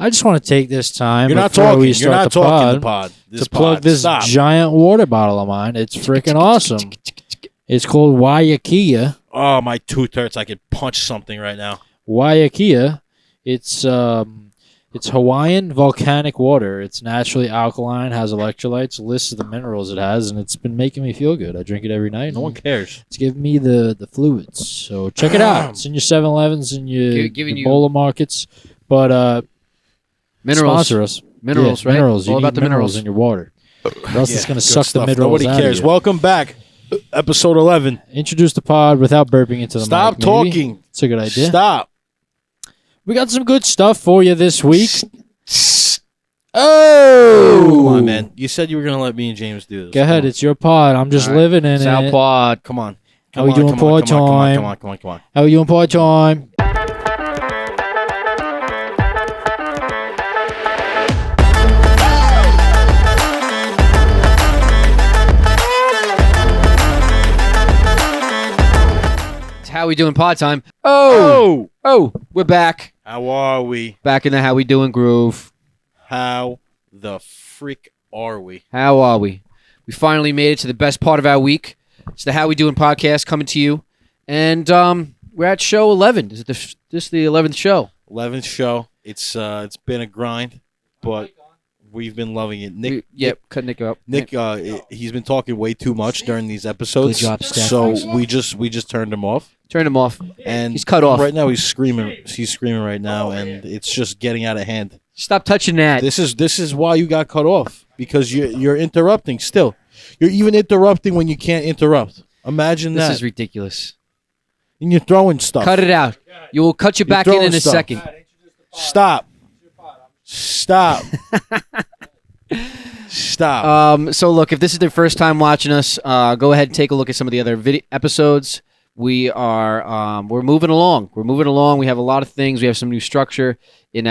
I just want to take this time You're not before talking. we You're start not the talking pod, the pod. This to plug pod. this Stop. giant water bottle of mine. It's freaking awesome. It's called Waiakia. Oh, my tooth hurts. I could punch something right now. Waiakia. It's Hawaiian volcanic water. It's naturally alkaline, has electrolytes, lists of the minerals it has, and it's been making me feel good. I drink it every night. No one cares. It's giving me the fluids. So check it out. It's in your 7-Elevens and your Ebola markets. But Minerals. sponsor us. Minerals, Yeah, right? Minerals. You All need about the minerals. in your water. Or else it's going to good suck the stuff. minerals Nobody out cares. of you. Welcome back. Episode 11. Introduce the pod without burping into the Stop mic. Maybe. talking. It's a good idea. Stop. We got some good stuff for you this week. Oh! Come on, man. You said you were going to let me and James do this. Go ahead. It's your pod. I'm just All right. living in Sal it. Pod. Come on. How we doing pod time? Come on. How we doing pod time? It's How We Doing Pod Time. Oh! We're back. How are we? Back in the How We Doing groove. How the freak are we? How are we? We finally made it to the best part of our week. It's the How We Doing podcast coming to you. And we're at show 11. This is the 11th show. 11th show. It's been a grind, but we've been loving it. Nick, Cut Nick up. Nick, he's been talking way too much during these episodes. Good job, Steph. So we just turned him off. Turn him off. And He's cut off. right now. He's screaming. He's screaming right now, and it's just getting out of hand. Stop touching that. This is why you got cut off, because you're interrupting. Still, you're even interrupting when you can't interrupt. Imagine This that. is ridiculous. And you're throwing stuff. Cut it out. You will cut you back in throwing a stuff. second. Stop. Stop. Stop. So look, if this is their first time watching us, go ahead and take a look at some of the other episodes. We are we're moving along. We have a lot of things. We have some new structure in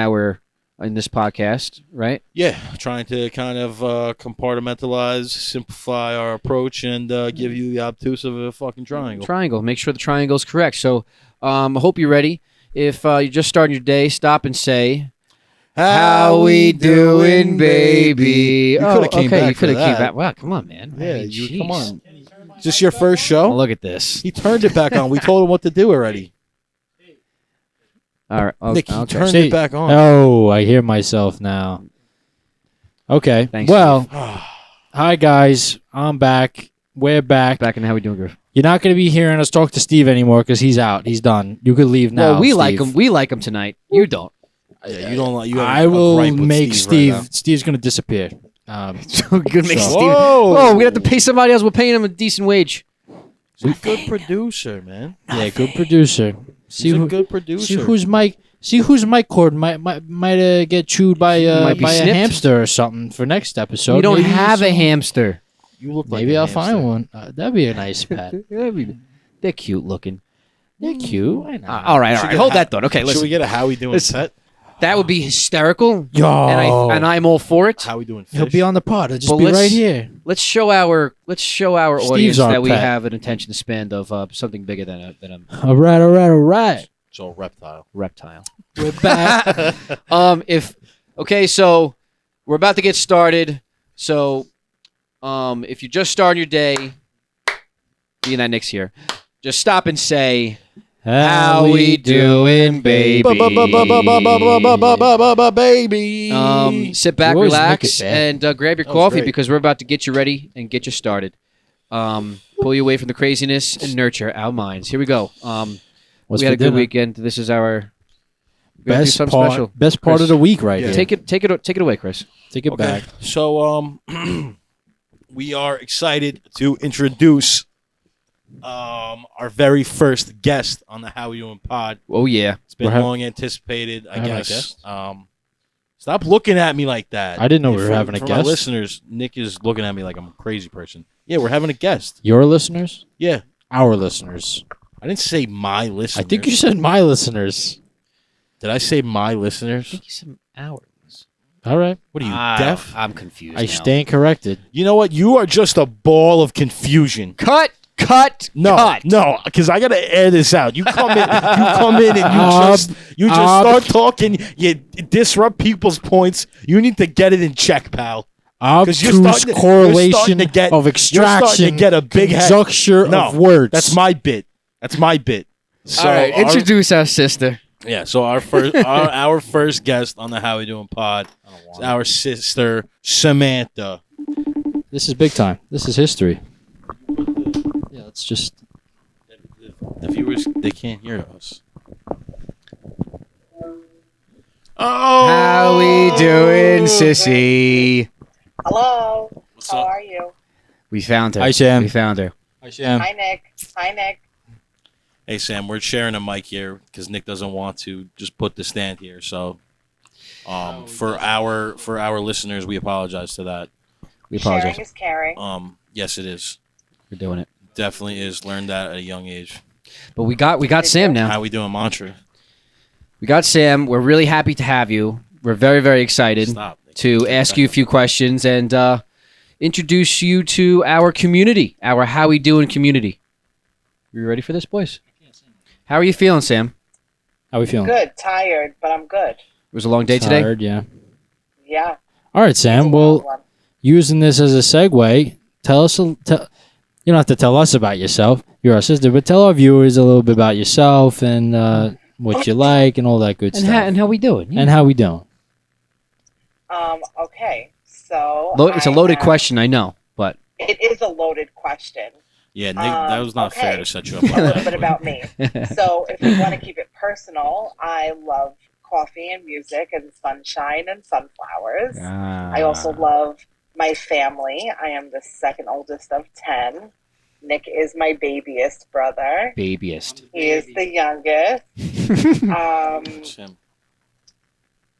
this podcast, right? Yeah, trying to kind of compartmentalize, simplify our approach, and give you the obtuse of a fucking triangle. Make sure the triangle is correct. So I hope you're ready. If you're just starting your day, stop and say, "How we doing, baby?" You could have came back. You could have came that. back. Wow, come on, man. Yeah, I mean, come jeez. on. Is this your first show? Oh, look at this. He turned it back on. We told him what to do already. All right, Nick, he okay. turned See- it back on. Oh, I hear myself now. Okay. Thanks, Well, hi guys. I'm back. We're back. Back in How We Doing groove. You're not going to be hearing us talk to Steve anymore because he's out. He's done. You could leave now. Well, we like Steve. him. We like him tonight. You don't. Yeah, you don't like. You have I a will gripe with make Steve. Right now. Steve's going to disappear. So good, make So- Steve. Whoa. Oh, we have to pay somebody else. We're paying him a decent wage. He's a good producer, man. Yeah, good producer. See He's a who, good producer. see whose mic cord might get chewed by Might be a snipped. hamster or something for next episode. we don't Maybe have a some- hamster. You look like Maybe a I'll hamster. find one. That'd be a nice pet. They're cute looking. They're cute. Why not? All right. Should we Hold get that thought. Okay, Should listen. we get a How We Doing Listen. pet? That would be hysterical. Yo, And I'm all for it. How We Doing fish? he'll be on the pod. He'll just But be let's- right here. Let's show our Steve's audience our that we pet. have an attention span of something bigger than a All right. It's all reptile. reptile. We're back. So we're about to get started. So if you're just starting your day, being that Nick's here, just stop and say, "How we doing, baby?" Baby. Sit back, You always make relax, it bad. and grab your That was coffee great. because we're about to get you ready and get you started. Pull you away from the craziness and nurture our minds. Here we go. What's We had for a good dinner? weekend. This is our we gotta do Best something part. special. Best part Chris, of the week, right Yeah. here. Take it away, Chris. Take it back. So we are excited to introduce our very first guest on the How We Doing Pod. Oh yeah. It's been We're hav- long anticipated, I having a guess. guest? Stop looking at me like that. I didn't know we were For- having a for guest. my listeners, Nick is looking at me like I'm a crazy person. Yeah, we're having a guest. Your listeners? Yeah. Our listeners. I didn't say my listeners. I think you said my listeners. Did I say my I listeners? think you said hours. All right. What are you, deaf? I'm confused. I now. stand corrected. You know what? You are just a ball of confusion. Cut. Cut. No, because I gotta air this out. You come in, and you just start talking. You disrupt people's points. You need to get it in check, pal. Obtuse correlation of extraction. You're starting to get a big conjuncture of words. That's my bit. So all right, introduce our sister. Yeah, so our first guest on the How We Doing Pod is our sister Samantha. This is big time. This is history. Yeah, let's just. The viewers, they can't hear us. Oh, How we doing, sissy? Hello. What's How up? are you? We found her. Hi, Sam. We found her. Hi, Sam. Hi, Nick. Hi, Nick. Hey Sam, we're sharing a mic here because Nick doesn't want to just put the stand here. So, for our listeners, we apologize to that. We apologize. Sharing is caring. Yes, it is. We're doing it. Definitely is. Learned that at a young age. But we got Sam now. How we doing, mantra? We got Sam. We're really happy to have you. We're very, very excited Stop. to ask you a few questions and introduce you to our community, our How We Doing community. You ready for this, boys? How are you feeling, Sam? How we feeling? Good. Tired, but I'm good. It was a long day today. Tired, yeah. Yeah. All right, Sam. Well, using this as a segue, tell us. You don't have to tell us about yourself. You're our sister, but tell our viewers a little bit about yourself and what you like and all that good stuff. And how we doing? Yeah. And how we doing? Okay. So It's a loaded question, I know, but It is a loaded question. Yeah, Nick, that was not fair okay. to set you up. A like little that. bit about me. So if we want to keep it personal, I love coffee and music and sunshine and sunflowers. I also love my family. I am the second oldest of 10. Nick is my babyest brother. babyist. He is the youngest. Sam.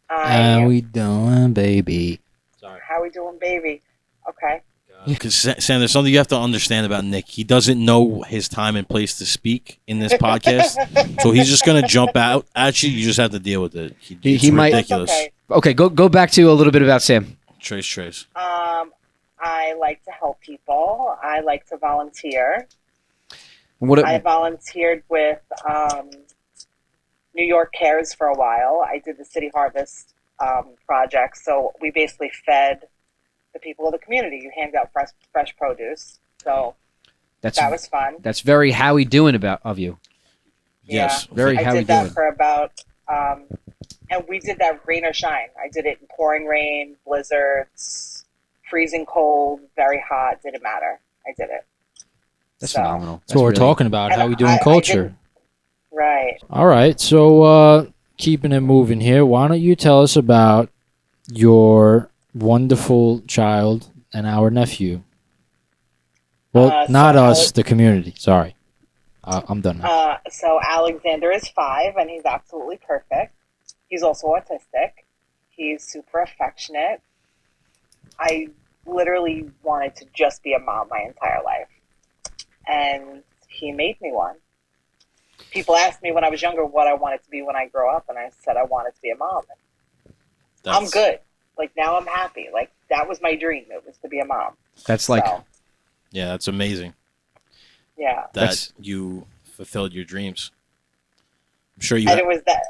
How we doing, baby? How we doing, baby? Okay. Because Sam, there's something you have to understand about Nick. He doesn't know his time and place to speak in this podcast, so he's just gonna jump out at you. You just have to deal with it. It's might- ridiculous. That's okay. Okay, go back to a little bit about Sam. Trace. I like to help people. I like to volunteer. What? I volunteered with New York Cares for a while. I did the City Harvest project. So we basically fed the people of the community. You hand out fresh produce. So that was fun. That's very How We Doing of you. Yes. Very I How We did that Doing. for about, and we did that rain or shine. I did it in pouring rain, blizzards, freezing cold, very hot. Didn't matter. I did it. That's So- phenomenal. That's what we're really- talking about. And How we doing I culture. didn't- Right. All right. So keeping it moving here, why don't you tell us about your wonderful child and our nephew? Well, not so us, the community. Sorry. I'm done now. So Alexander is 5, and he's absolutely perfect. He's also autistic. He's super affectionate. I literally wanted to just be a mom my entire life, and he made me one. People asked me when I was younger what I wanted to be when I grow up, and I said I wanted to be a mom. I'm good. Like, now I'm happy. Like, that was my dream. It was to be a mom. That's like So, Yeah, that's amazing yeah. that you fulfilled your dreams. I'm sure you. And it was that.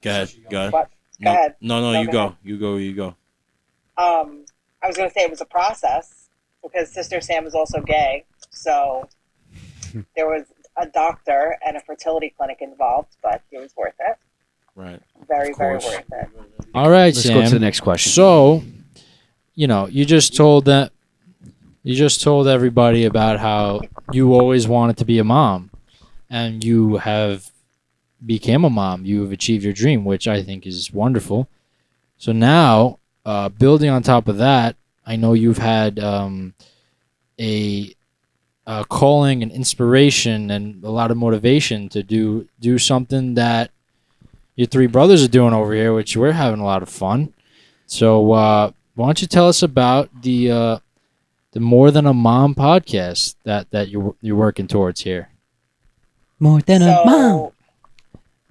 Go ahead. What? No, Go ahead. No, No, you go go. ahead. You go. I was going to say it was a process because Sister Sam is also gay. So there was a doctor and a fertility clinic involved, but it was worth it. Right. Very, Of very course. worth it. All right, let's Sam. go to the next question. So, you just told everybody about how you always wanted to be a mom, and you have became a mom. You have achieved your dream, which I think is wonderful. So now, building on top of that, I know you've had a calling and inspiration and a lot of motivation to do something that your 3 brothers are doing over here, which we're having a lot of fun. So why don't you tell us about the More Than a Mom podcast that you're working towards here? More than So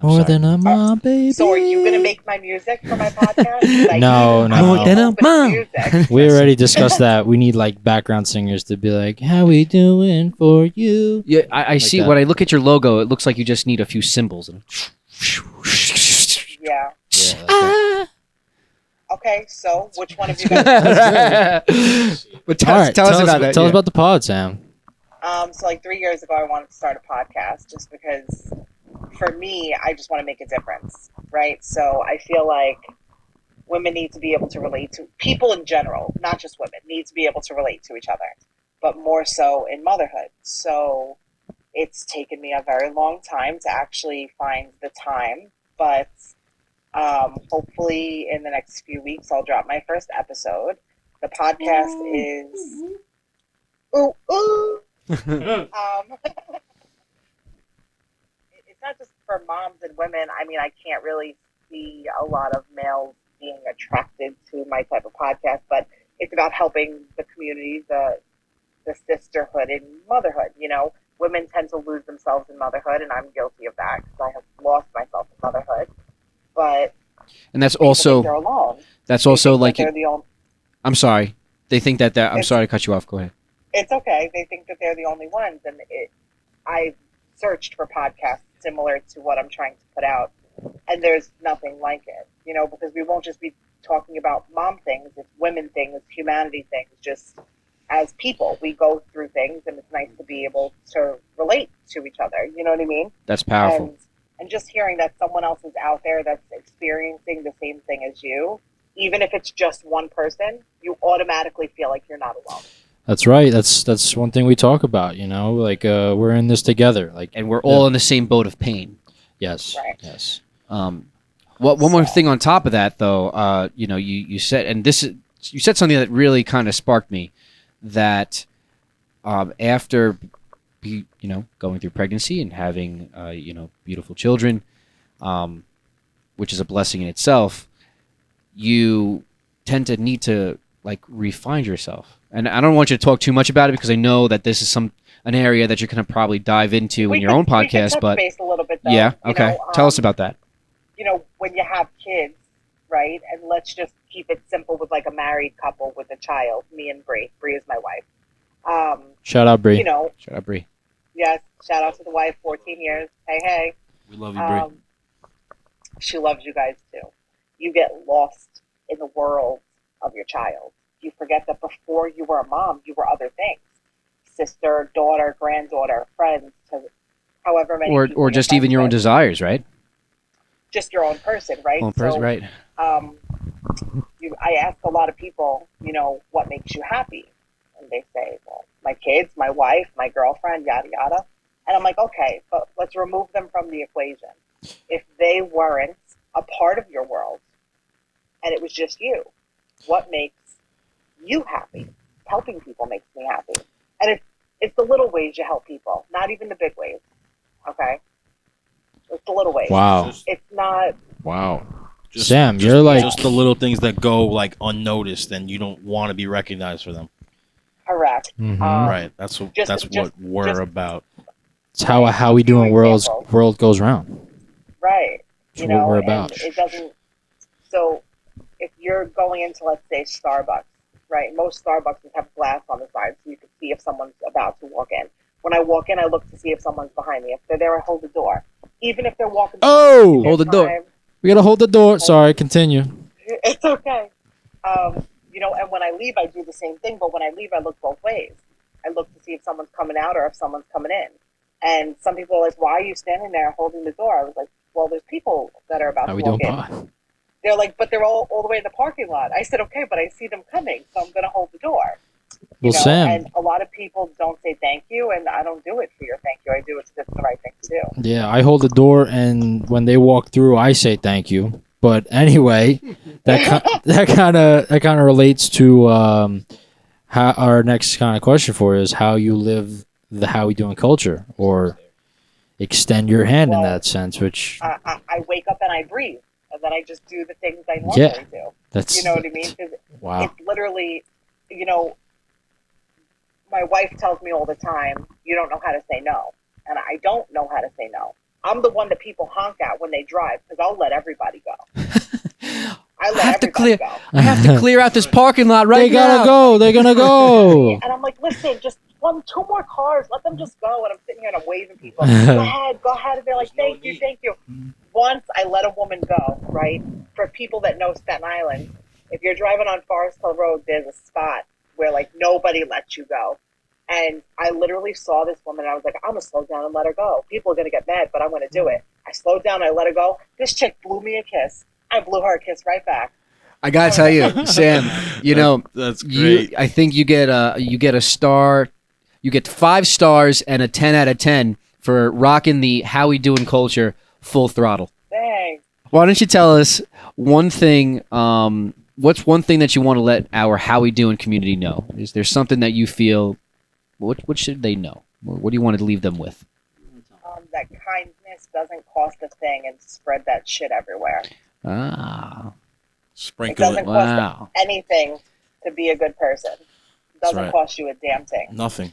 More sorry. than a mom, baby. So are you gonna make my music for my podcast? 'Cause I No, need- no. I More need than a opening mom. music. We already discussed that. We need like background singers to be like, "How we doing for you?" Yeah, I see. that. When I look at your logo, it looks like you just need a few symbols. Yeah. Yeah, like that. Okay. So which one of you guys? But All right, tell us about that. Tell us yeah. about the pod, Sam. So like 3 years ago, I wanted to start a podcast just because, for me, I just want to make a difference, right? So I feel like women need to be able to relate to people in general, not just women, need to be able to relate to each other, but more so in motherhood. So it's taken me a very long time to actually find the time, but hopefully in the next few weeks, I'll drop my first episode. The podcast is. Ooh, ooh. It's not just for moms and women. I mean, I can't really see a lot of males being attracted to my type of podcast, but it's about helping the community, the sisterhood in motherhood. You know, women tend to lose themselves in motherhood, and I'm guilty of that because I have lost myself in motherhood. But And that's people think they're also alone. that's They also think that like they're the only. I'm sorry. They think that I'm It's- sorry to cut you off. Go ahead. It's okay. They think that they're the only ones, and I searched for podcasts similar to what I'm trying to put out, and there's nothing like it. You know, because we won't just be talking about mom things; it's women things, humanity things. Just as people, we go through things, and it's nice to be able to relate to each other. You know what I mean? That's powerful. And just hearing that someone else is out there that's experiencing the same thing as you, even if it's just one person, you automatically feel like you're not alone. That's right. That's one thing we talk about. You know, like we're in this together. Like, And we're all in the same boat of pain. yes, Right. yes. One more thing on top of that, though, you said, and you said something that really kind of sparked me, that after going through pregnancy and having beautiful children, which is a blessing in itself, you tend to need to like refine yourself. And I don't want you to talk too much about it because I know that this is an area that you're going to probably dive into in your own We can podcast. touch But base a little bit, though, yeah, you okay, know, tell us about that. You know, when you have kids, right? And let's just keep it simple with like a married couple with a child. Me and Bree. Bree is my wife. Shout out, Bree. You know, Shut up, Bree. yes. Shout out to the wife. 14 years. Hey, hey. We love you, Brie. She loves you guys too. You get lost in the world of your child. You forget that before you were a mom, you were other things: sister, daughter, granddaughter, friends, however many. Or people you're just even friends your own with. desires, right? Just your own person, right? Own person, So, right? I ask a lot of people, you know, what makes you happy? And they say, well, my kids, my wife, my girlfriend, yada, yada. And I'm like, okay, but let's remove them from the equation. If they weren't a part of your world and it was just you, what makes you happy? Helping people makes me happy. And it's the little ways you help people, not even the big ways. Okay? It's the little ways. Wow. It's not. Wow. Sam, you're like just the little things that go like unnoticed, and you don't want to be recognized for them. Correct. Mhm. Right. That's what just- we're just- about. it's how we doing world goes round. Right. It's You what know, we're and about. it doesn't. So, if you're going into, let's say, Starbucks, right? Most Starbucks have glass on the side, so you can see if someone's about to walk in. When I walk in, I look to see if someone's behind me. If they're there, I hold the door. Even if they're walking. Oh, Hold the door. time, we gotta hold the door. Sorry, continue. It's okay. You know, and when I leave, I do the same thing. But when I leave, I look both ways. I look to see if someone's coming out or if someone's coming in. And some people are like, "Why are you standing there holding the door?" I was like, "Well, there's people that are about How to we walk doing, in." pod? They're like, "But they're all the way in the parking lot." I said, "Okay, but I see them coming, so I'm going to hold the door." Well, You know, Sam. and a lot of people don't say thank you, and I don't do it for your thank you. I do it because it's the right thing to do. Yeah, I hold the door, and when they walk through, I say thank you. But anyway, that kind of relates to how our next kind of question for you is how you live the how we doing culture, or extend your hand in Well, that sense, which I wake up and I breathe, and then I just do the things I normally Yeah. do. that's You know what I mean? 'Cause wow. it's literally, you know, my wife tells me all the time, "You don't know how to say no," and I don't know how to say no. I'm the one that people honk at when they drive because I'll let everybody go. I let have to everybody clear- go. I have to clear out this parking lot right They gotta now. go. They're gonna go. And I'm like, listen, just two more cars. Let them just go. And I'm sitting here and I'm waving people. Go ahead. And they're like, thank you. Once I let a woman go, right? For people that know Staten Island, if you're driving on Forest Hill Road, there's a spot where like nobody lets you go. And I literally saw this woman and I was like, I'm going to slow down and let her go. People are going to get mad, but I'm going to do it. I slowed down, I let her go. This chick blew me a kiss. I blew her a kiss right back. I gotta tell you, Sam. You know, That's great. I think you get a star. You get 5 stars and a 10 out of 10 for rocking the How We Doin culture full throttle. Thanks. Why don't you tell us one thing? What's one thing that you want to let our How We Doin community know? Is there something that you feel? What should they know? What do you want to leave them with? That kindness doesn't cost a thing, and spread that shit everywhere. Ah, It Sprinkle doesn't it. cost wow. anything to be a good person. It doesn't right. cost you a damn thing. Nothing.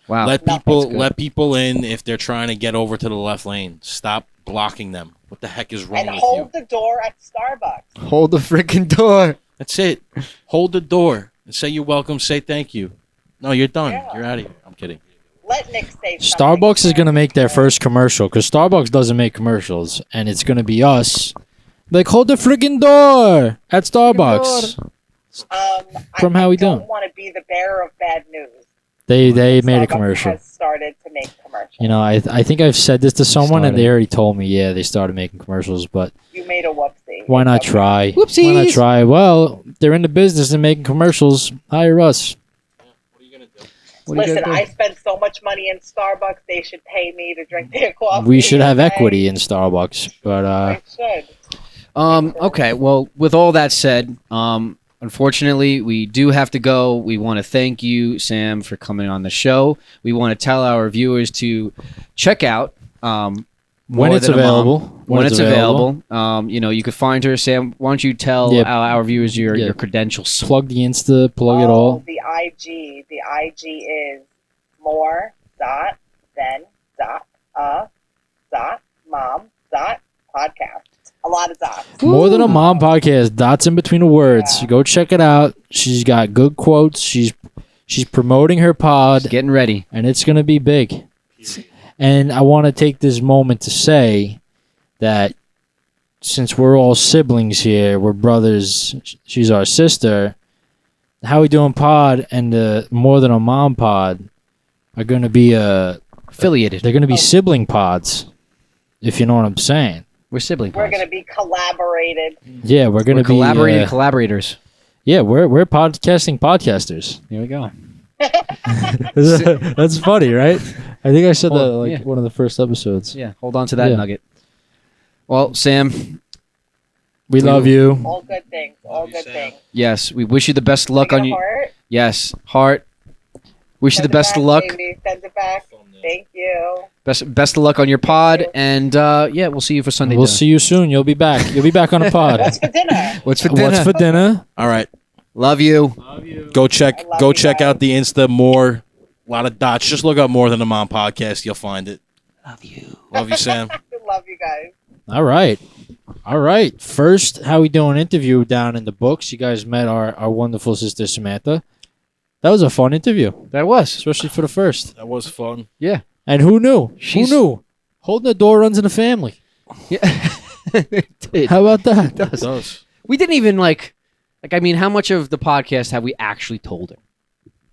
Wow. Let That's people good. let people in if they're trying to get over to the left lane. Stop blocking them. What the heck is wrong And with hold you? the door at Starbucks. Hold the freaking door. That's it. Hold the door and say you're welcome. Say thank you. No, you're done. Yeah. You're out of here. I'm kidding. Let Nick say something. Starbucks is gonna make their first commercial because Starbucks doesn't make commercials, and it's gonna be us. Like, hold the friggin' door at Starbucks. From How We I don't Doin'. want to be the bearer of bad news. They made a Starbucks commercial. Has started to make commercials. You know, I think I've said this to someone, and Started. they already told me, yeah, they started making commercials, but You made a whoopsie. why not Okay. try? Whoopsies. Why not try? Well, they're in the business and making commercials. Hire us. What are you Listen, gonna do? I spend so much money in Starbucks. They should pay me to drink their coffee. We should have okay? equity in Starbucks, but They should. Okay. Well, with all that said, unfortunately, we do have to go. We want to thank you, Sam, for coming on the show. We want to tell our viewers to check out when More it's Than a Mom. available, when it's available. You know, you could find her. Sam, why don't you tell Yeah. our viewers your Yeah. credentials? plug the Insta, plug it all. The IG. The IG is more dot then dot dot mom dot podcast. A lot of dots. More Than a Mom podcast. Dots in between the words. Yeah. Go check it out. She's got good quotes. She's promoting her pod, Getting ready. and it's gonna be big. And I want to take this moment to say that since we're all siblings here, we're brothers. She's our sister. How We Doin Pod and the More Than a Mom pod are going to be Affiliated. they're going to be sibling pods, if you know what I'm saying. We're sibling. We're pods. going to be collaborated. Yeah, we're going We're to be collaborating collaborators. Yeah, we're podcasters. Here we go. That's funny, right? I think I said that Well, like yeah. one of the first episodes. Yeah, hold on to that Yeah. nugget. Well, Sam, We love you. All good things. All you, good Sam. things. yes, we wish you the best of luck Take on a you. heart. Yes, heart. Wish you Send the it best back, of luck. baby. Send it back. Thank you. Best of luck on your pod, you. and yeah, we'll see you for Sunday. We'll dinner. see you soon. You'll be back. You'll be back on the pod. What's for dinner? What's for dinner? What's for dinner? All right. Love you. Go check I love you check guys. out the Insta more. A lot of dots. Just look up More Than a Mom podcast. You'll find it. Love you. Love you, Sam. Love you guys. All right. First, How We Doing interview down in the books. You guys met our wonderful sister Samantha. That was a fun interview, That was. especially for the first. That was fun. Yeah. And who knew? She's- Who knew? Holding the door runs in the family. Yeah. It did. How about that? It does. It does. We didn't even like. I mean, how much of the podcast have we actually told her?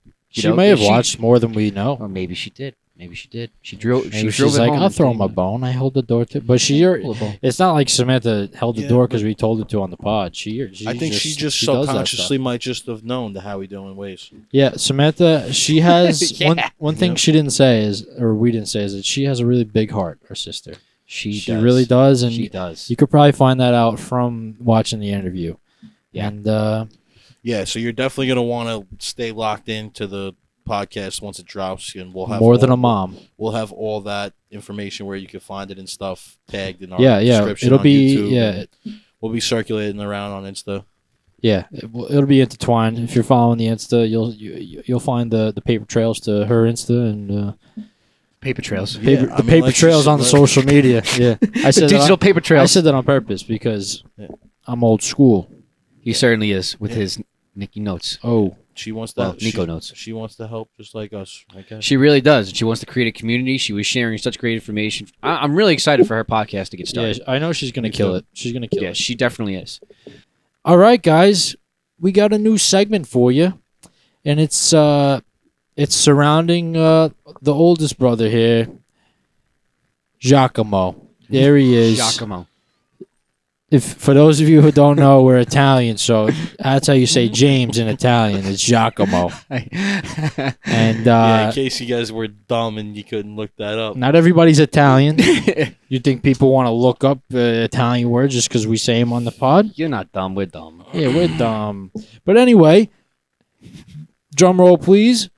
You She know, may have she- watched more than we know. Or maybe she did. Maybe she did. She drove. Maybe She drove she's it like, home I'll and throw came him a in. bone. I hold the door too. But Pull a bone. it's not like Samantha held the Yeah, door because but- we told her to on the pod. She I think she just does that stuff. subconsciously might just have known the How We Doing ways. Yeah, Samantha, she has Yeah. one thing Yep. she didn't say is, or we didn't say, is that she has a really big heart, her sister. She She does. really does, and She does. you could probably find that out from watching the interview. Yeah. And Yeah, so you're definitely gonna want to stay locked into the podcast once it drops, and we'll have More Than all- a Mom. We'll have all that information where you can find it and stuff tagged in our Yeah, description. it'll on be YouTube, yeah, and we'll be circulating around on Insta. yeah. It'll be intertwined. If you're following the Insta, you'll find the paper trails to her Insta and Paper trails. Paper, Yeah, I the mean, paper like you trails said, on the like- social media. Yeah, I The said digital paper I trails. said that on purpose because Yeah. I'm old school. He certainly is with Yeah. his Nicky notes. Oh, She wants to. Well, Nico notes. She wants to help, just like us. Okay. She really does. She wants to create a community. She was sharing such great information. I'm really excited for her podcast to get yeah, started. I know she's gonna Me kill too. it. She's gonna kill Yeah, it. she definitely is. All right, guys, we got a new segment for you, and it's surrounding the oldest brother here, Giacomo. There he is. Giacomo. If for those of you who don't know, we're Italian, so that's how you say James in Italian. It's Giacomo, and Yeah, in case you guys were dumb and you couldn't look that up. not everybody's Italian. You think people want to look up Italian words just because we say them on the pod? You're not dumb. We're dumb. Yeah, we're dumb. But anyway, drum roll, please.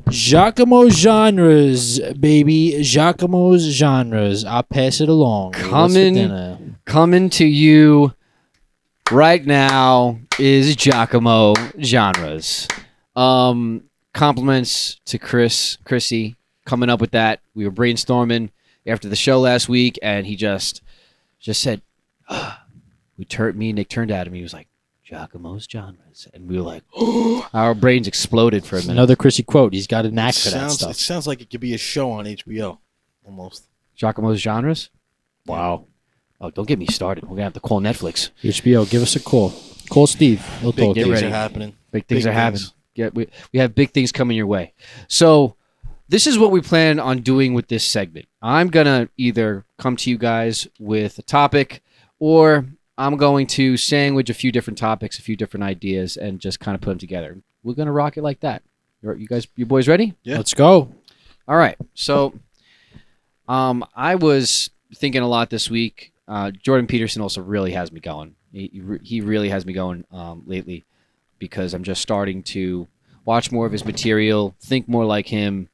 Giacomo genres, baby. Giacomo's genres. I'll pass it along. What's for Coming. dinner? Coming to you right now is Giacomo genres. Compliments to Chrissy, coming up with that. We were brainstorming after the show last week, and he just said, me and Nick turned at him. He was like, Giacomo's genres, and we were like, our brains exploded for a minute. Another Chrissy quote. He's got a knack for that It stuff. sounds like it could be a show on HBO, almost. Giacomo's genres. Wow. Oh, don't get me started. We're gonna have to call Netflix. HBO, give us a call. Call Steve. He'll Big talk to things you. ready. are happening. Big things Big are happening. things. Yeah, we have big things coming your way. So this is what we plan on doing with this segment. I'm gonna either come to you guys with a topic, or I'm going to sandwich a few different topics, a few different ideas, and just kind of put them together. We're gonna rock it like that. You boys ready? Yeah. Let's go. All right. So, I was thinking a lot this week. Jordan Peterson also really has me going. He really has me going lately, because I'm just starting to watch more of his material, think more like him,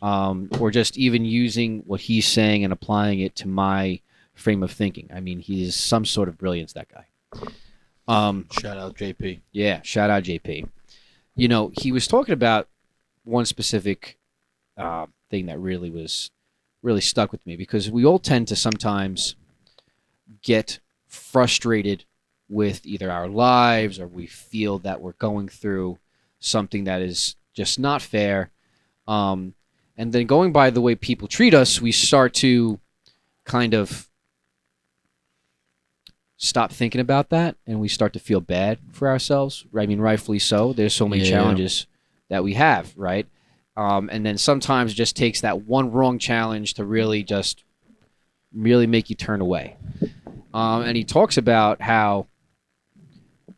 or just even using what he's saying and applying it to my frame of thinking. I mean, he is some sort of brilliance, that guy. Shout out JP. Yeah, shout out JP. You know, he was talking about one specific thing that really stuck with me, because we all tend to sometimes get frustrated with either our lives, or we feel that we're going through something that is just not fair. And then going by the way people treat us, we start to kind of stop thinking about that, and we start to feel bad for ourselves. I mean, rightfully so. There's so many Yeah. challenges that we have, right? And then sometimes it just takes that one wrong challenge to really make you turn away. And he talks about how,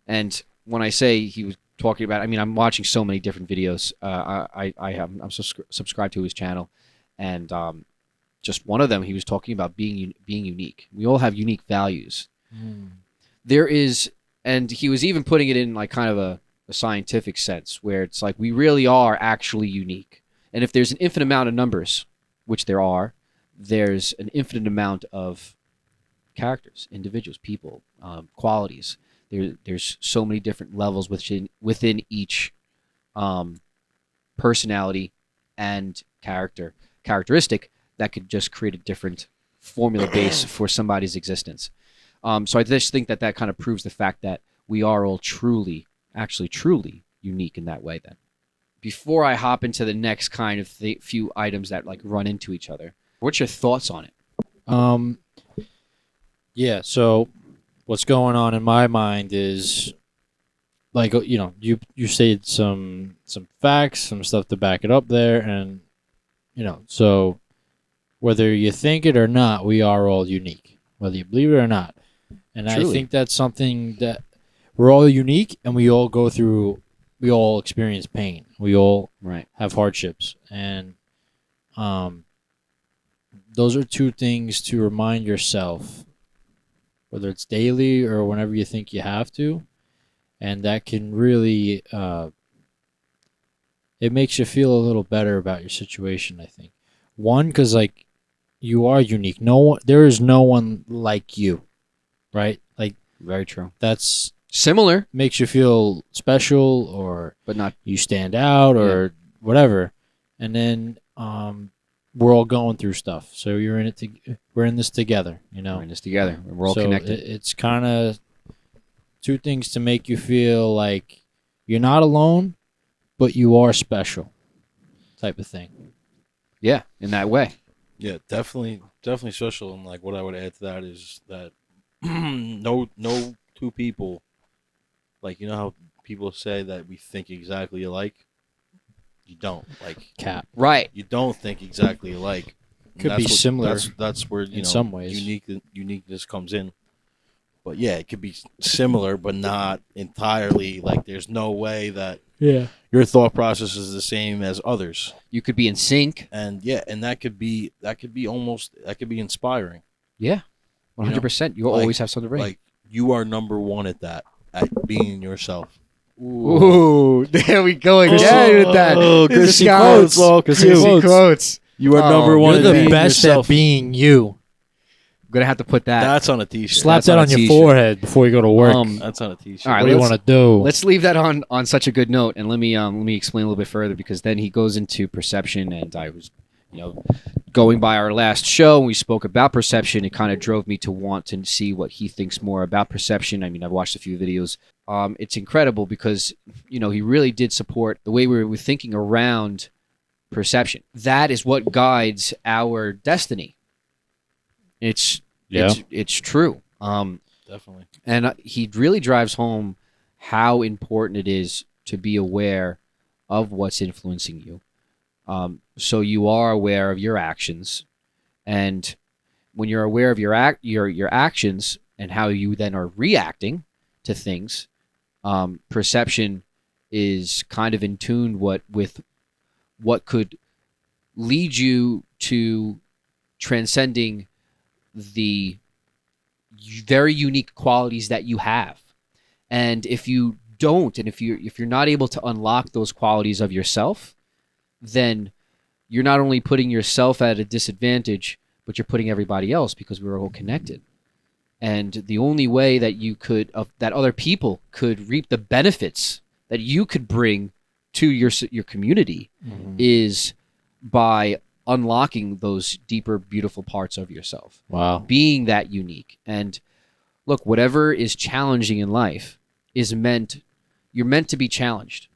and when I say he was talking about, I mean, I'm watching so many different videos. I'm subscribed to his channel, and just one of them, he was talking about being unique. We all have unique values. There is, and he was even putting it in like kind of a scientific sense, where it's like we really are actually unique. And if there's an infinite amount of numbers, which there are, there's an infinite amount of characters, individuals, people, qualities. There's so many different levels within each personality and characteristic that could just create a different formula base for somebody's existence. So I just think that kind of proves the fact that we are all truly unique in that way. Then, before I hop into the next kind of few items that like run into each other, what's your thoughts on it? Yeah, so what's going on in my mind is, like, you know, you stated some facts, some stuff to back it up there, and, you know, so whether you think it or not, we are all unique, whether you believe it or not. And Truly. I think that's something that we're all unique, and we all experience pain. We all Right. have hardships, and those are two things to remind yourself, whether it's daily or whenever you think you have to, and that can really it makes you feel a little better about your situation. I think, one, because like you are unique. There is no one like you, right? Like Very true. that's Similar, makes you feel special, or but not. you stand out, or whatever, and then we're all going through stuff. So you're in it. We're in this together. You know. We're in this together. We're all So connected. It's kind of two things to make you feel like you're not alone, but you are special, type of thing. Yeah, in that way. Yeah, definitely special. And like what I would add to that is that no two people, like, you know how people say that we think exactly alike. You don't. Like, Cap. Right. you don't think exactly alike. And Could be similar That's where in some ways. uniqueness comes in. But yeah, it could be similar, but not entirely. Like, there's no way that your thought process is the same as others. You could be in sync. And yeah, and that could be inspiring. Yeah. 100%. You'll like- always have something to bring. Like, you are number one at that, at being yourself. Ooh, there we go again with that. Oh, This Chrissy guy- quotes, all Chrissy cute. quotes. You are Oh, number one You're at the being best yourself. at being you. I'm going to have to put that. That's on a t-shirt. Slap That's that on a on your t-shirt. forehead before you go to work. That's on a t-shirt. All right, what do you let's- want to do? Let's leave that on such a good note, and let me explain a little bit further, because then he goes into perception, and I was, going by our last show, and we spoke about perception. It kind of drove me to want to see what he thinks more about perception. I mean, I've watched a few videos. It's incredible because he really did support the way we were thinking around perception. That is what guides our destiny. It's true. Definitely. And he really drives home how important it is to be aware of what's influencing you. So you are aware of your actions, and when you're aware of your actions and how you then are reacting to things, perception is kind of in tune with what could lead you to transcending the very unique qualities that you have. And if you don't, and if you're not able to unlock those qualities of yourself, then you're not only putting yourself at a disadvantage, but you're putting everybody else, because we're all connected. And the only way that that other people could reap the benefits that you could bring to your community is by unlocking those deeper, beautiful parts of yourself. Wow. Being that unique. And look, whatever is challenging in life you're meant to be challenged.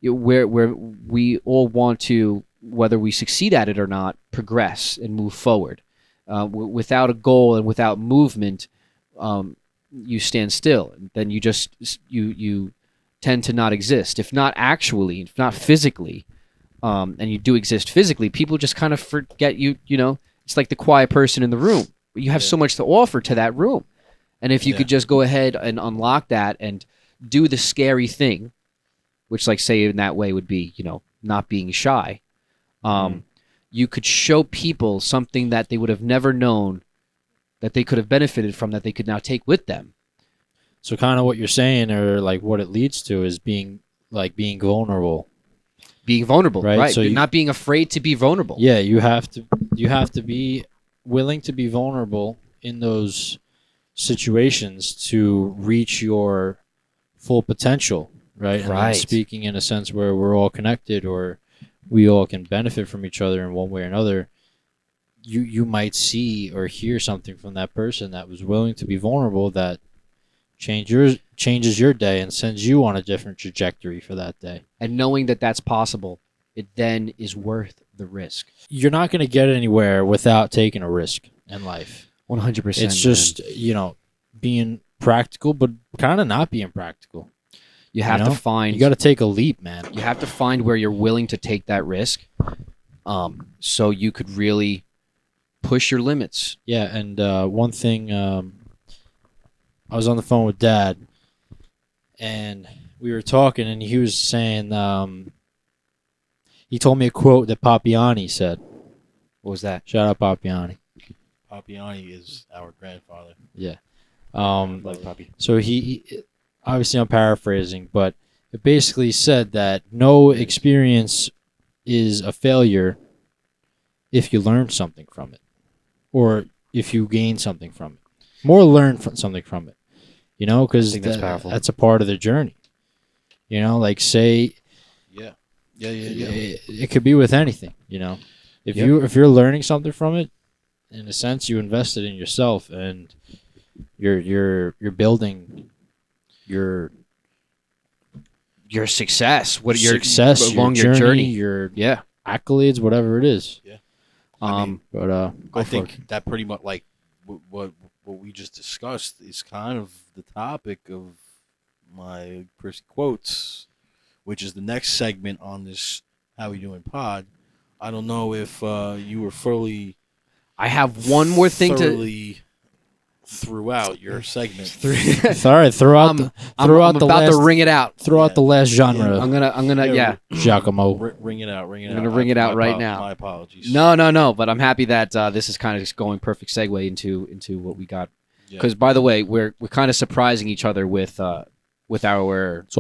Where we all want to, whether we succeed at it or not, progress and move forward. Without a goal and without movement, you stand still. Then you just you tend to not exist. If not actually, if not physically, and you do exist physically, people just kind of forget you. It's like the quiet person in the room. You have so much to offer to that room, and if you could just go ahead and unlock that and do the scary thing, which, like, say in that way would be, not being shy. You could show people something that they would have never known that they could have benefited from, that they could now take with them. So kind of what you're saying, or like what it leads to, is being vulnerable. Being vulnerable, right? So not being afraid to be vulnerable. Yeah, you have to be willing to be vulnerable in those situations to reach your full potential, right? And then speaking in a sense where we're all connected, or we all can benefit from each other in one way or another. You might see or hear something from that person that was willing to be vulnerable that changes your day and sends you on a different trajectory for that day. And knowing that that's possible, it then is worth the risk. You're not going to get anywhere without taking a risk in life. 100%. It's just, being practical, but kind of not being practical. You have to find... You got to take a leap, man. You have to find where you're willing to take that risk, so you could really push your limits. Yeah, and one thing, I was on the phone with Dad, and we were talking, and he was saying, he told me a quote that Papiani said. What was that? Shout out Papiani. Papiani is our grandfather. Yeah. Like Papi. So he obviously, I'm paraphrasing, but it basically said that no experience is a failure if you learn something from it, or if you gain something from it. More learn something from it, because that's powerful. That's a part of the journey. Like, say, Yeah. It could be with anything, you know. If you're learning something from it, in a sense, you invested in yourself, and you're building your success. What your success along your your journey. your Yeah. accolades, whatever it is. Yeah. But I think that pretty much like what we just discussed is kind of the topic of my Chris quotes, which is the next segment on this How We Doing Pod. I don't know if you were fully. I have one more thing thoroughly threw out your segment. sorry, throw out the I'm last, about to ring it out. throw out the last genre. I'm gonna Giacomo. Ring it out. I'm gonna ring it out right now. My apologies. No. But I'm happy that this is kind of just going perfect segue into what we got. Because by the way, we're kind of surprising each other with our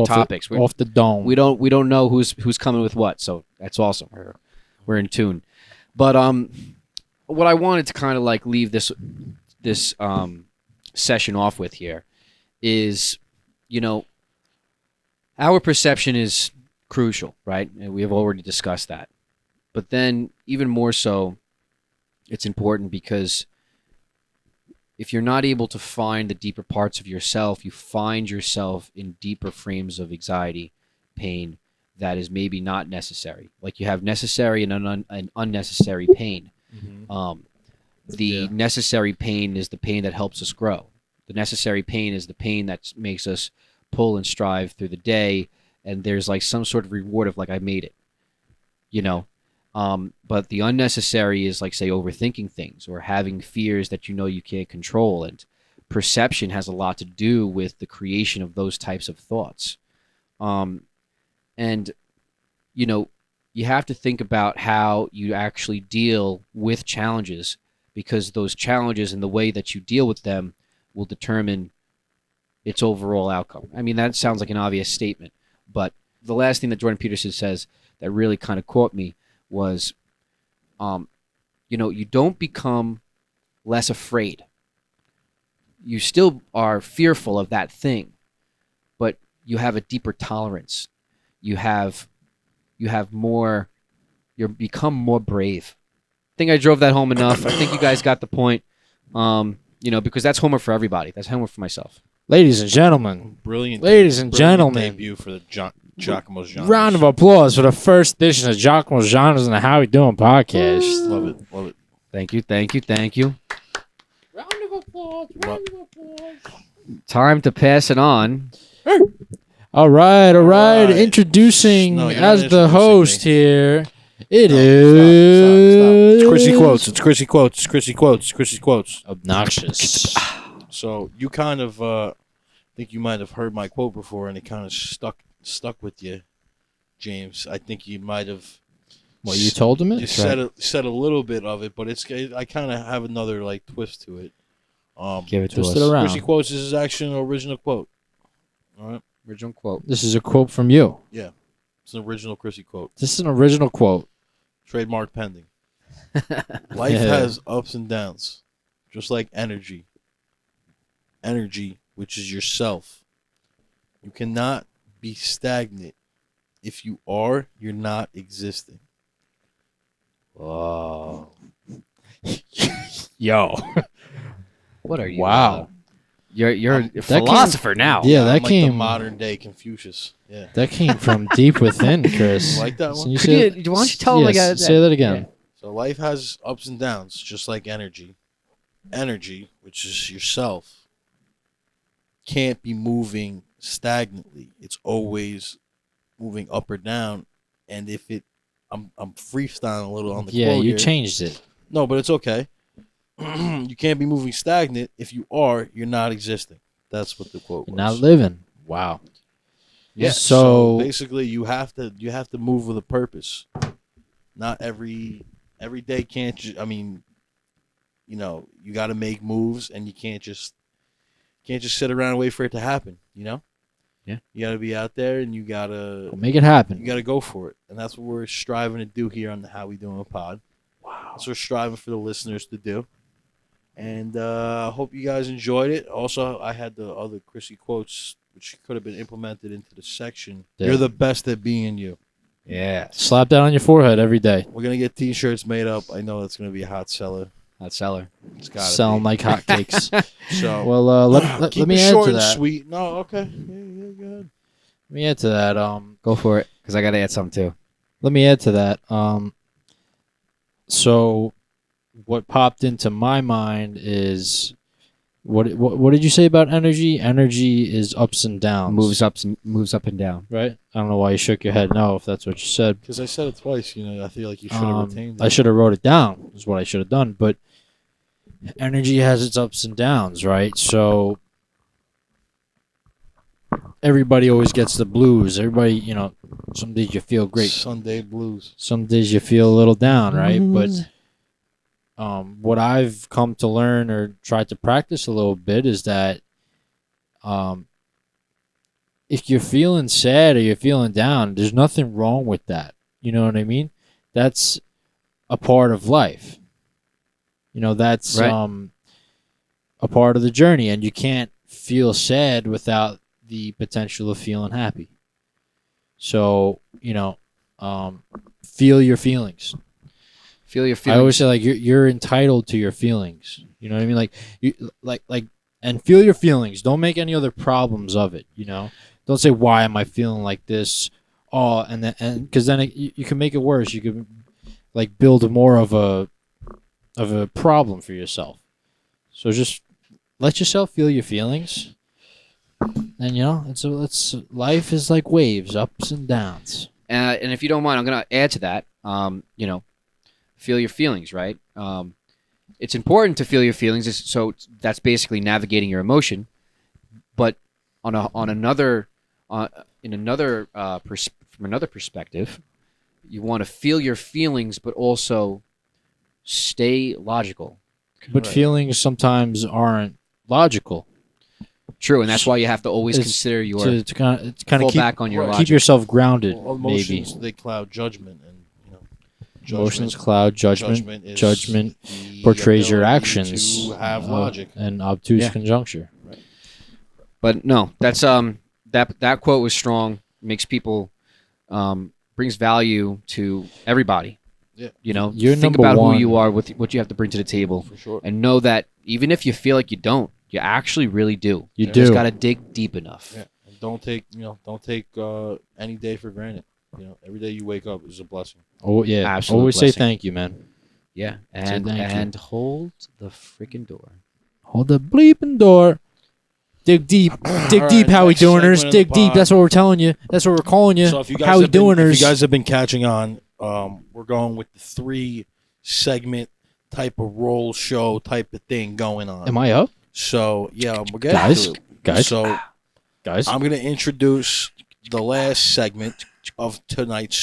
topics. Off the dome. We don't know who's coming with what, so that's awesome. We're in tune. But what I wanted to kind of like leave this session off with here is, you know, our perception is crucial, right? And we have already discussed that. But then even more so, it's important because if you're not able to find the deeper parts of yourself, you find yourself in deeper frames of anxiety, pain that is maybe not necessary. Like you have necessary and unnecessary pain. Mm-hmm. The necessary pain is the pain that helps us grow. The necessary pain is the pain that makes us pull and strive through the day, and there's like some sort of reward of like I made it, you know. But the unnecessary is like, say, overthinking things or having fears that you know you can't control, and perception has a lot to do with the creation of those types of thoughts. And you know, you have to think about how you actually deal with challenges, because those challenges and the way that you deal with them will determine its overall outcome. I mean, that sounds like an obvious statement, but the last thing that Jordan Peterson says that really kind of caught me was, you know, you don't become less afraid. You still are fearful of that thing, but you have a deeper tolerance. You become more brave. I think I drove that home enough. I think you guys got the point. You know, because that's homework for everybody. That's homework for myself. Ladies and gentlemen. Brilliant Gentlemen. debut for the Giacomo's Genres. Round of applause for the first edition of Giacomo's Genres and the How We Doing podcast. Love it. Thank you. Round of applause. Time to pass it on. All right. right. Introducing No, you're as not the introducing host me. here, Stop. is It's Chrissy Quotes. Obnoxious. So you kind of think you might have heard my quote before, and it kind of stuck with you, James. I think you might have. What, you told him it? You said a little bit of it, but I kind of have another like twist to it. Give it to Twist us. it around. Chrissy Quotes is actually an original quote. All right, Original quote. This is a quote from you. it's an original Chrissy quote. This is an original quote. Trademark pending. Life has ups and downs, just like energy. Energy, which is yourself. You cannot be stagnant. If you are, you're not existing. Whoa. Yo. What are you? Wow. You're a philosopher now. Yeah, I'm that like the came. modern day Confucius. Yeah. That came from deep within, Chris. You like that one? Can you Could say, you- why don't you tell him yes, like say that again. So life has ups and downs, just like energy. Energy, which is yourself, can't be moving stagnantly. It's always moving up or down. And if I'm freestyling a little on the Yeah, quote you here. changed it. No, but it's okay. You can't be moving stagnant. If you are, you're not existing. That's what the quote You're was. not living. Wow. Yeah. So basically, you have to move with a purpose. Not every day can't you? I mean, you know, you got to make moves, and you can't just sit around and wait for it to happen. You know. Yeah. You got to be out there, and you gotta make it happen. go for it, and that's what we're striving to do here on the How We Doing Pod. Wow. That's what we're striving for the listeners to do. And I hope you guys enjoyed it. Also, I had the other Chrissy quotes, which could have been implemented into the section. Yeah. You're the best at being you. Yeah. Slap that on your forehead every day. We're gonna get T-shirts made up. I know it's gonna be a hot seller. Hot seller. It's got Selling like hotcakes. So Well, let keep me it add short to and that. sweet. No, okay. Yeah, go ahead. Let me add to that. Go for it, because I got to add something too. Let me add to that. So what popped into my mind is what did you say about energy? Energy is ups and downs. Moves up and down. Right? I don't know why you shook your head no if that's what you said. Because I said it twice. I feel like you should have retained it. I should have wrote it down is what I should have done, but energy has its ups and downs, right? So everybody always gets the blues. Everybody, some days you feel great. Sunday blues. Some days you feel a little down, right? But what I've come to learn or tried to practice a little bit is that if you're feeling sad or you're feeling down, there's nothing wrong with that. You know what I mean? That's a part of life. That's Right. a part of the journey, and you can't feel sad without the potential of feeling happy. So, feel your feelings. Feel your feelings. I always say like you're entitled to your feelings. You know what I mean? Like you like and feel your feelings. Don't make any other problems of it. Don't say why am I feeling like this? Oh, and because then you can make it worse. You can like build more of a problem for yourself. So just let yourself feel your feelings. And it's life is like waves, ups and downs. And if you don't mind, I'm gonna add to that. Feel your feelings, right? It's important to feel your feelings, so that's basically navigating your emotion. But from another perspective, you want to feel your feelings, but also stay logical. But Right. feelings sometimes aren't logical. True, and that's why you have to always It's consider your to kind of fall keep back on your right. logic. keep yourself grounded. Well, Maybe emotions, they cloud judgment. And, emotions cloud judgment. is Judgment the portrays your ability actions to have logic. and obtuse Yeah. conjuncture. But no, that's that quote was strong. Makes people brings value to everybody. Yeah. You're Think number about one. who you are, with what you have to bring to the table, For sure. and know that even if you feel like you don't, you actually really do. You You do. just got to dig deep enough. Yeah. And don't take any day for granted. Every day you wake up is a blessing. Oh yeah, Absolute always say blessing. thank you, man. Yeah, So and thank you. hold the freaking door. Hold the bleeping door. Dig deep, dig All deep. right, How we next doiners? segment of the Dig deep. pod. That's what we're telling you. That's what we're calling you. So if you guys How we have been, doiners? if you guys have been catching on, we're going with the 3-segment type of roll show type of thing going on. Am I up, So yeah, we're getting guys? to it. Guys, So guys. I'm gonna introduce the last segment of today's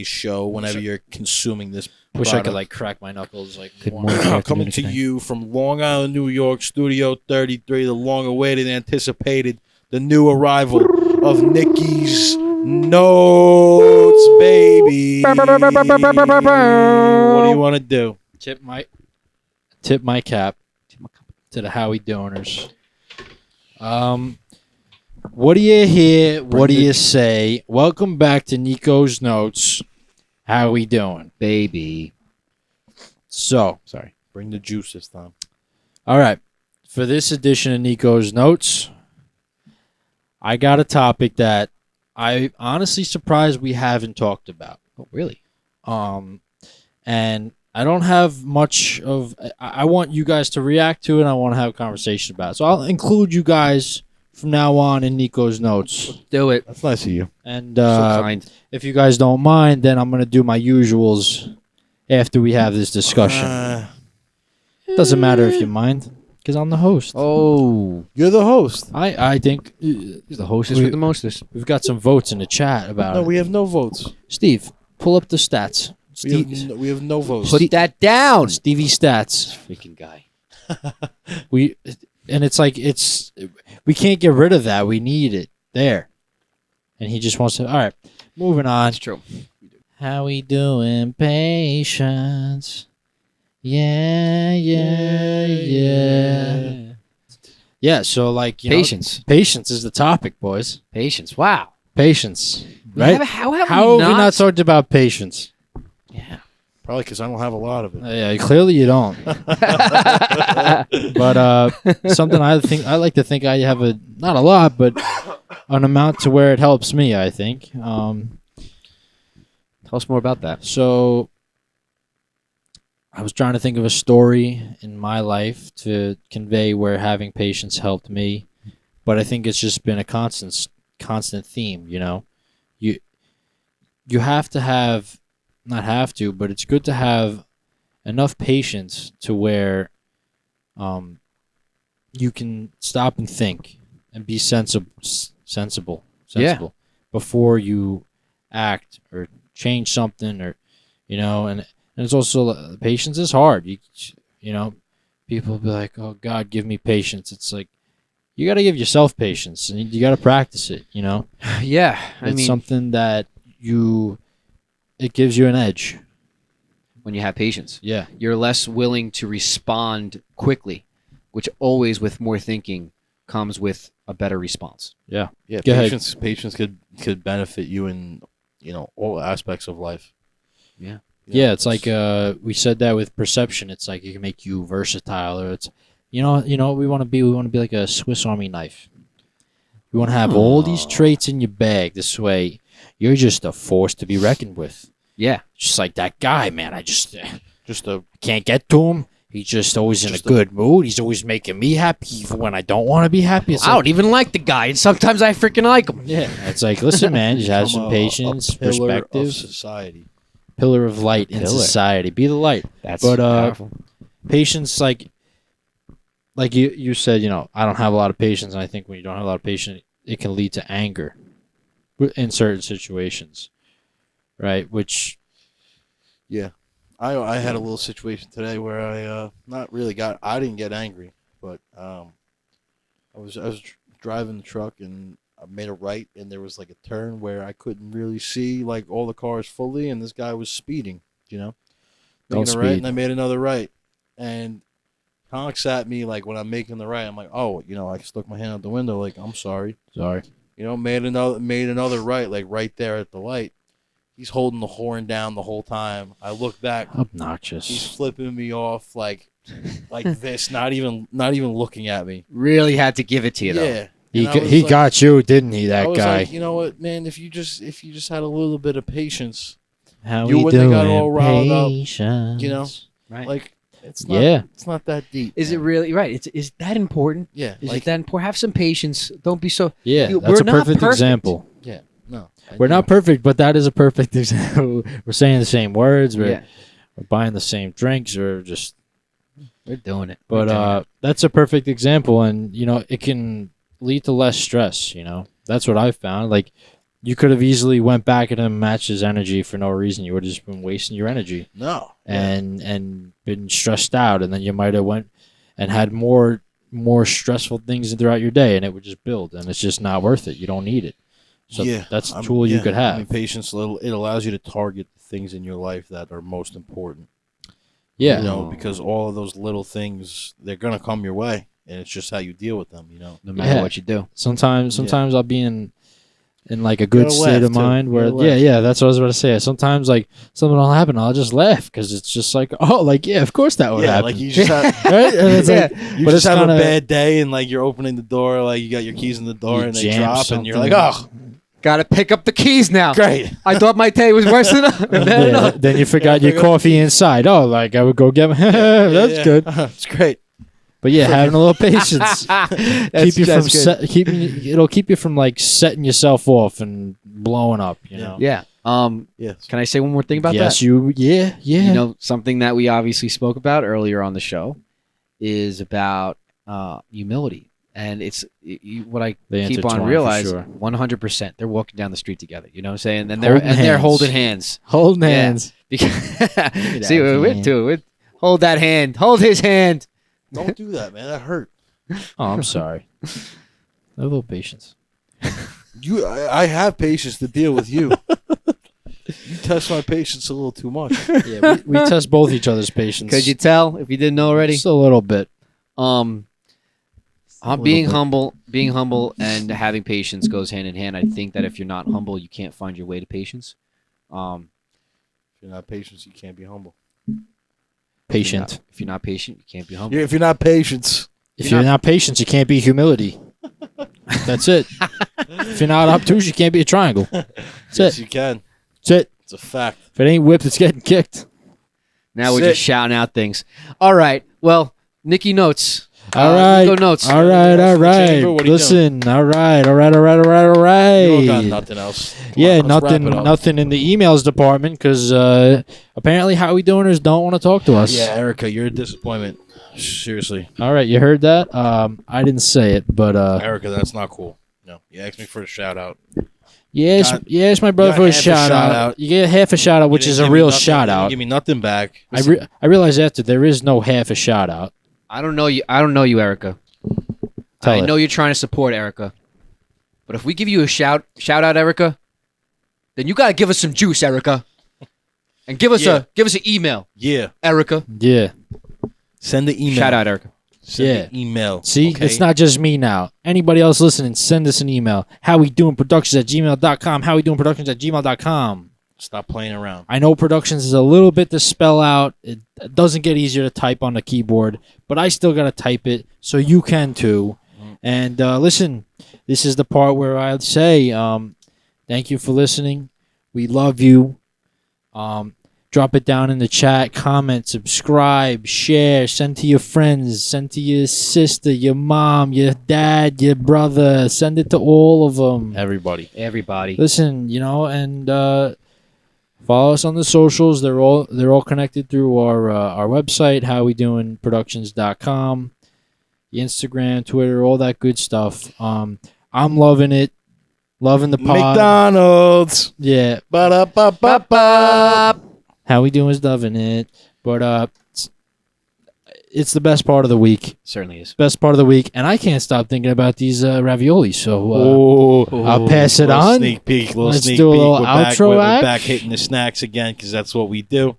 show. Whenever you're consuming this, Wish I could product. like crack my knuckles. Like Good one- morning. Good Coming afternoon, to good night. you from Long Island, New York, Studio 33, the long-awaited, anticipated, the new arrival of Nikki's Notes, baby. What do you want to do? Tip my cap to the Howie donors. What do you hear? What do you say? Welcome back to Nico's Notes. How we doing? Baby. So, Sorry. Bring the juice this time. all right. For this edition of Nico's Notes, I got a topic that I honestly surprised we haven't talked about. Oh, really? And I don't have much of. I want you guys to react to it. And I want to have a conversation about it. So I'll include you guys from now on in Nico's Notes. Do it. That's nice of you. And So kind. if you guys don't mind, then I'm gonna do my usuals after we have this discussion. Doesn't matter if you mind, because I'm the host. Oh, You're the host. I think he's the hostess with the mostest. we've got some votes in the chat about No, it. we have no votes. Steve, pull up the stats. We have no votes. Put that down. Stevie stats. Freaking guy. And it's like we can't get rid of that. We need it there. And he just wants to. All right, moving on. That's true. How we doing, patience? Yeah. Yeah. So like patience. Patience is the topic, boys. Patience. Wow. Patience. Right? How have How we have we not not? talked about patience? Yeah. Probably because I don't have a lot of it. Yeah, clearly you don't. But something I like to think I have not a lot, but an amount to where it helps me. I think. Tell us more about that. So I was trying to think of a story in my life to convey where having patience helped me, but I think it's just been a constant theme. You have to have, not have to, but it's good to have enough patience to where you can stop and think and be sensible before you act or change something, or and it's also, patience is hard. People be like, oh God, give me patience. It's like, you got to give yourself patience, and you got to practice it. Yeah, It's something that it gives you an edge. when you have patience, Yeah. you're less willing to respond quickly, which always with more thinking comes with a better response. Yeah. Yeah, Go ahead. patience could benefit you in all aspects of life. Yeah. Yeah, it's like we said that with perception. It's like it can make you versatile, or it's what we want to be. We want to be like a Swiss Army knife. We want to have all these traits in your bag. This way, you're just a force to be reckoned with. Yeah. Just like that guy, man. I just just a can't get to him. He's just always in a good mood. He's always making me happy, even when I don't want to be happy. It's I don't even like the guy, and sometimes I freaking like him. yeah, it's like, listen, man, just have some become patience, a pillar perspective, of society. pillar of light in Pillar. society. Be the light. That's But, powerful. Patience, like you said, I don't have a lot of patience, and I think when you don't have a lot of patience, it can lead to anger in certain situations, right? Which, Yeah, I had a little situation today where I didn't get angry, but I was driving the truck and I made a right, and there was like a turn where I couldn't really see like all the cars fully, and this guy was speeding, Don't making a right, speed. and I made another right, and honks at me like when I'm making the right. I'm like, oh, I stuck my hand out the window, like, I'm sorry. sorry. Made another right, like right there at the light. He's holding the horn down the whole time. I look back. He's Obnoxious. flipping me off like this, not even looking at me. Really had to give it to you, though. Yeah. He And I was he like- got you, didn't he, I that was guy? like, you know what, man? If you just had a little bit of patience, How you we wouldn't have got doing? all riled up, Patience. Right. like it's not that deep. Is it man. really right? Is that important? Yeah. Is like, it that important? Have some patience. Don't be so. Yeah, We're that's a not perfect perfect. example. yeah. No. We're not perfect, but that is a perfect example. We're saying the same words. We're buying the same drinks, or just. We're doing it. We're But doing it. that's a perfect example, and it can lead to less stress. That's what I've found. Like, you could have easily went back at him and matched his energy for no reason. You would have just been wasting your energy No. and been stressed out, and then you might have went and had more stressful things throughout your day, and it would just build, and it's just not worth it. You don't need it. So that's a tool you could have. I mean, patience. It allows you to target the things in your life that are most important. Yeah. Because all of those little things, they're gonna come your way, and it's just how you deal with them. No matter Yeah. what you do. Sometimes I'll be in like a good gotta state laugh, of too. mind You where gotta laugh. yeah, that's what I was about to say. Sometimes like something will happen, I'll just laugh because it's just like, oh, like, yeah, of course that would happen. like you just have, right? And it's like, you but just it's have kinda, a bad day, and like you're opening the door, like you got your keys in the door, You and they jam drop, and you're something. like, oh, Got to pick up the keys now. great. I thought my day was worse than Yeah, then you forgot your coffee inside. Oh, like I would go get that's Yeah. good. It's great. But yeah, having a little patience That's good. it'll keep you from like setting yourself off and blowing up. You know. Yeah. Yes. Can I say one more thing about Yes, that? yeah. Something that we obviously spoke about earlier on the show is about humility. And it's what I They keep on intertwine, for realizing. sure. 100%. They're walking down the street together. You know what I'm saying? And Holding they're hands. holding hands. Holding Yeah. hands. Because, see, we're man. into it. Hold that hand. Hold his hand. Don't do that, man. That hurt. Oh, I'm sorry. A little patience. I have patience to deal with you. You test my patience a little too much. Yeah, we test both each other's patience. Could you tell if you didn't know already? Just a little bit. Being humble, and having patience goes hand in hand. I think that if you're not humble, you can't find your way to patience. If you're not patient, you can't be humble. Patient. If you're not patient, you can't be humble. If you're not patient, If you're not patient, you can't be humility. That's it. If you're not obtuse, you can't be a triangle. That's yes, it. you can. That's it. It's a fact. If it ain't whipped, it's getting kicked. Now we're Sit. just shouting out things. All right. Well, Nikki notes. All right. Nico notes. All right. Chamber, All right. what are you Listen. All right. All right. You don't got nothing else. Come Yeah, on, let's wrap it up. nothing in the emails department because apparently How We Doiners don't want to talk to us. Yeah, Erica, you're a disappointment. Seriously, All right, you heard that? I didn't say it, but Erica, that's not cool. No, you asked me for a shout out. yes, my brother got for a half a shout shout out. out. You get half a shout out, which is a real shout out. Give me nothing back. I realize after there is no half a shout out. I don't know you, Erica. Tell I her. know you're trying to support Erica, but if we give you a shout out, Erica, then you gotta give us some juice, Erica, and give us an email, Yeah, Erica. Yeah. send the email. Shout out, Erica. Send the email. See, okay? it's not just me now. Anybody else listening, send us an email. howwedoingproductions@gmail.com. howwedoingproductions@gmail.com. Stop playing around. I know productions is a little bit to spell out. It doesn't get easier to type on the keyboard, but I still got to type it, so you can too. And listen, this is the part where I say thank you for listening. We love you. Drop it down in the chat, comment, subscribe, share, send to your friends, send to your sister, your mom, your dad, your brother. Send it to all of them. Everybody. Listen, and follow us on the socials. They're all connected through our website, howwedoingproductions.com, Instagram, Twitter, all that good stuff. I'm loving it. Loving the pod. McDonald's. Yeah. Ba-da-ba-ba-ba. How We Doing is loving it. But it's the best part of the week. Certainly is. Best part of the week. And I can't stop thinking about these raviolis. So I'll pass it Little on. Sneak peek. Let's Sneak do a peek. little We're back, outro we're act. back hitting the snacks again because that's what we do.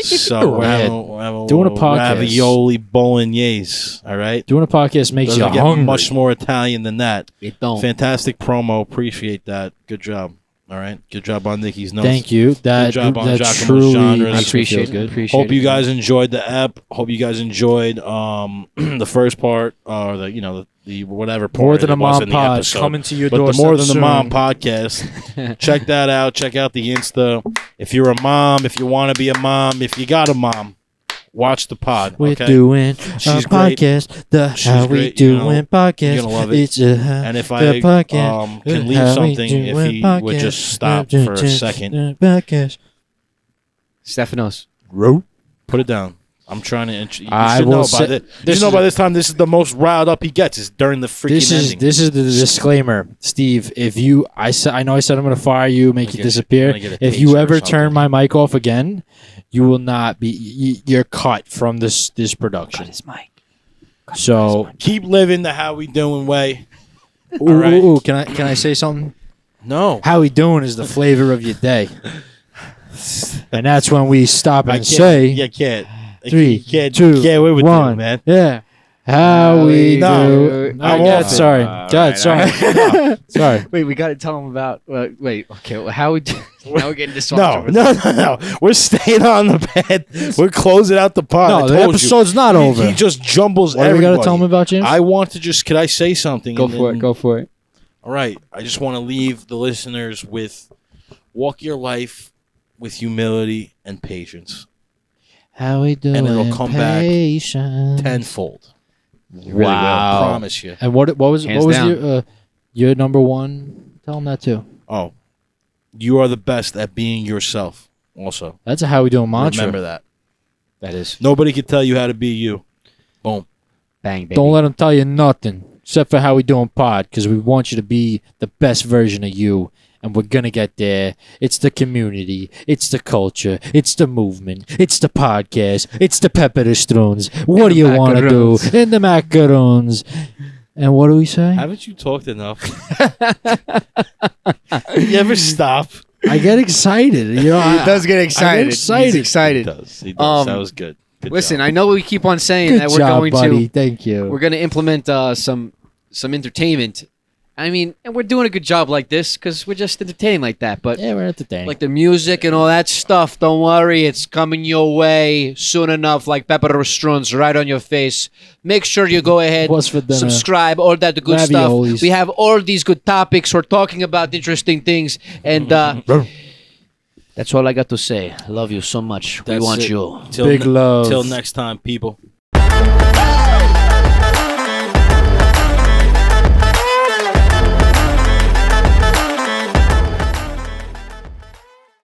So we're having Doing a podcast. ravioli bolognese. All right. Doing a podcast makes Doesn't you get hungry. much more Italian than that. It don't. Fantastic promo. Appreciate that. Good job. All right. Good job on Nikki's notes. Thank you. That job on Giacomo's truly genres. makes me feel Appreciate it. good. Appreciate Hope it. you guys enjoyed the app. Hope you guys enjoyed the first part or the whatever part More than a it was mom in the pod episode. coming to your But the doorstep More Than the soon. Mom podcast. Check that out. Check out the Insta. If you're a mom, if you want to be a mom, if you got a mom, watch the pod. We're Okay? doing a She's great. podcast. The She's How We great, Doing podcast. You're gonna love it. It's And if I podcast. can leave How We something, if Doing he podcast. would just stop for a second, Podcast. Stephanos. put it down. I'm trying to. You I should will know say- by this by is- this time. This is the most riled up he gets. Is during the freaking ending. This is the disclaimer, Steve. If you, I know I said I'm going to fire you, make you I'm disappear. gonna get a If you taser or ever something. turn my mic off again, you will not be. You're cut from this production. His mic. So, Keep living the How We Doing way. ooh, right. ooh, can I say something? No, How we doing is the flavor of your day, and that's when we stop I and can't. say You can't. 3, You can't, 2, you can't away with 1, it, man. Yeah. How we No, do? I God, won't. sorry. All God, right, sorry. all Sorry. Wait, we got to tell him about. Wait, okay. Well, how we? Now we're getting this. No. We're staying on the bed. We're closing out the pod. No, I the told episode's not you. over. He just jumbles What do we everybody. got to tell him about, James? I want to just. Could I say something? Go and for then- it. Go for it. All right. I just want to leave the listeners with walk your life with humility and patience How we doing? And it'll come back Patience. tenfold. You really will. I promise you. And what was Hands down. your number one? Tell him that too. Oh, you are the best at being yourself. Also, That's a how we doing mantra. remember that. That is Nobody can tell you how to be you. Boom. bang, baby. Don't let them tell you nothing except for how we doing pod because we want you to be the best version of you. And we're going to get there. It's the community. It's the culture. It's the movement. It's the podcast. It's the pepperostrons. What do you want to do? And the macaroons. And what do we say? Haven't you talked enough? You ever stop? I get excited. You know, He does get excited. He's excited. He does. That was good. Listen, job. I know we keep on saying Good that we're job, going buddy. to Thank you. we're going to implement some entertainment. I mean, and we're doing a good job like this because we're just entertaining like that. But Yeah, we're entertaining. like the music and all that stuff, don't worry, it's coming your way soon enough. Like pepper restaurants right on your face. Make sure you go ahead, What's for dinner? subscribe, all that good Raviolis. stuff. We have all these good topics. We're talking about interesting things, and that's all I got to say. I love you so much. We That's want it. you. Till Big love. Till next time, people. Bye.